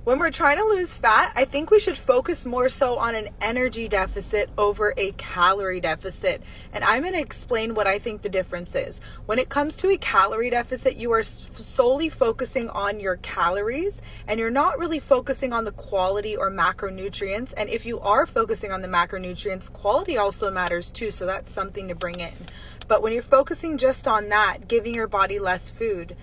When we're trying to lose fat, I think we should focus more so on an energy deficit over a calorie deficit. And I'm going to explain what I think the difference is. When it comes to a calorie deficit, you are solely focusing on your calories and you're not really focusing on the quality or macronutrients. And if you are focusing on the macronutrients, quality also matters too. So that's something to bring in. But when you're focusing just on that, giving your body less food,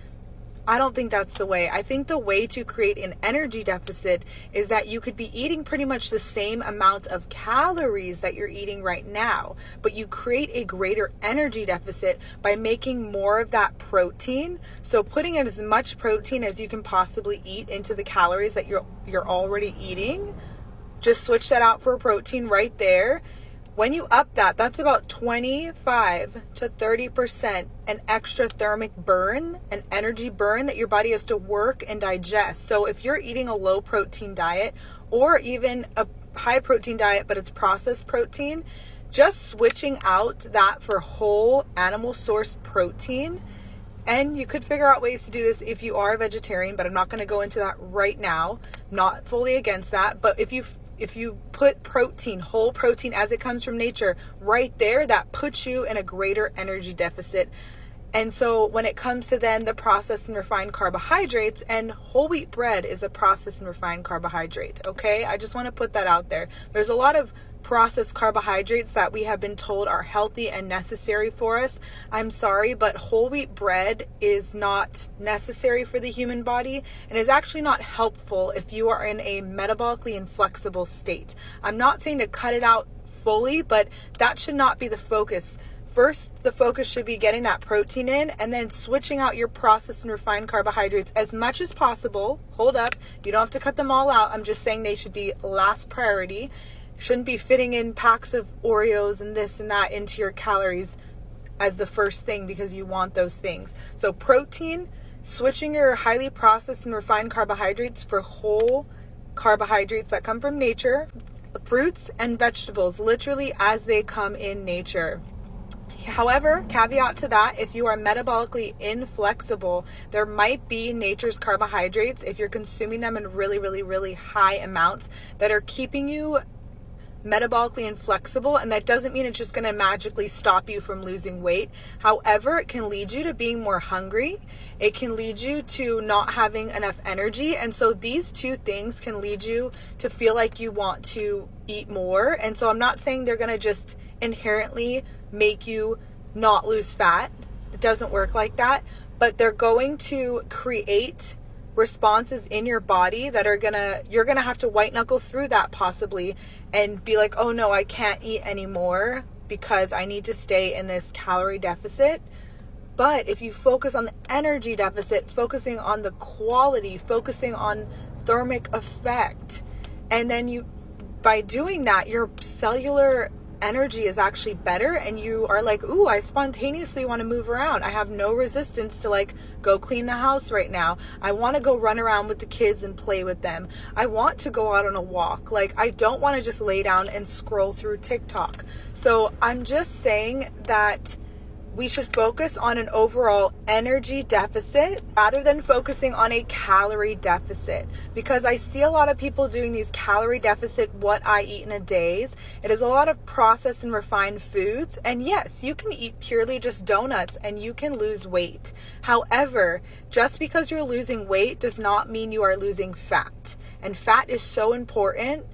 I don't think that's the way. I think the way to create an energy deficit is that you could be eating pretty much the same amount of calories that you're eating right now, but you create a greater energy deficit by making more of that protein. So putting in as much protein as you can possibly eat into the calories that you're already eating. Just switch that out for protein right there. When you up that, that's about 25 to 30% an extra thermic burn, an energy burn that your body has to work and digest. So if you're eating a low protein diet or even a high protein diet, but it's processed protein, just switching out that for whole animal source protein. And you could figure out ways to do this if you are a vegetarian, but I'm not going to go into that right now. Not fully against that, but if you put protein, whole protein as it comes from nature, right there, that puts you in a greater energy deficit. And so when it comes to then the processed and refined carbohydrates, and whole wheat bread is a processed and refined carbohydrate, okay? I just want to put that out there. There's a lot of processed carbohydrates that we have been told are healthy and necessary for us. I'm sorry, but whole wheat bread is not necessary for the human body and is actually not helpful if you are in a metabolically inflexible state. I'm not saying to cut it out fully, but that should not be the focus. First, the focus should be getting that protein in and then switching out your processed and refined carbohydrates as much as possible. Hold up. You don't have to cut them all out. I'm just saying they should be last priority. Shouldn't be fitting in packs of Oreos and this and that into your calories as the first thing because you want those things. So protein, switching your highly processed and refined carbohydrates for whole carbohydrates that come from nature, fruits and vegetables, literally as they come in nature. However, caveat to that, if you are metabolically inflexible, there might be nature's carbohydrates, if you're consuming them in really, really, really high amounts, that are keeping you metabolically inflexible, and that doesn't mean it's just going to magically stop you from losing weight. However, it can lead you to being more hungry. It can lead you to not having enough energy, and so these two things can lead you to feel like you want to eat more. And so I'm not saying they're going to just inherently make you not lose fat. It doesn't work like that, but they're going to create responses in your body that you're gonna have to white knuckle through that possibly and be like, oh no, I can't eat anymore because I need to stay in this calorie deficit. But if you focus on the energy deficit, focusing on the quality, focusing on thermic effect, and then by doing that, your cellular energy is actually better and you are like, ooh, I spontaneously want to move around. I have no resistance to go clean the house right now. I want to go run around with the kids and play with them. I want to go out on a walk. I don't want to just lay down and scroll through TikTok. So I'm just saying that we should focus on an overall energy deficit rather than focusing on a calorie deficit, because I see a lot of people doing these calorie deficit, what I eat in a days. It is a lot of processed and refined foods. And yes, you can eat purely just donuts and you can lose weight. However, just because you're losing weight does not mean you are losing fat. And fat is so important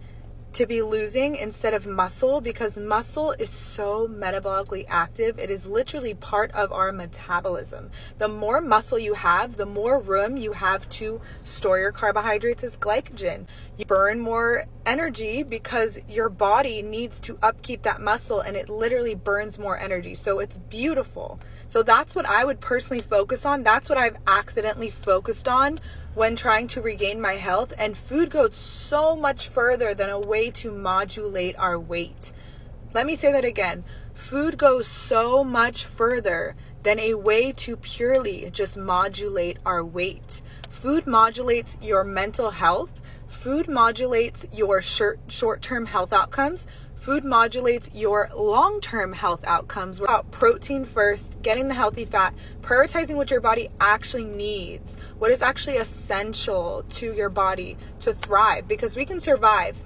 to be losing instead of muscle, because muscle is so metabolically active. It is literally part of our metabolism. The more muscle you have, the more room you have to store your carbohydrates as glycogen. You burn more energy because your body needs to upkeep that muscle, and it literally burns more energy. So it's beautiful. So that's what I would personally focus on. That's what I've accidentally focused on when trying to regain my health. And food goes so much further than a way to modulate our weight. Let me say that again. Food goes so much further than a way to purely just modulate our weight. Food modulates your mental health. Food modulates your short-term health outcomes. Food modulates your long-term health outcomes. We're about protein first, getting the healthy fat, prioritizing what your body actually needs, what is actually essential to your body to thrive, because we can survive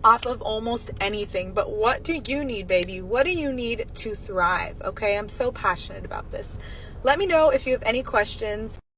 off of almost anything. But what do you need, baby? What do you need to thrive? Okay, I'm so passionate about this. Let me know if you have any questions.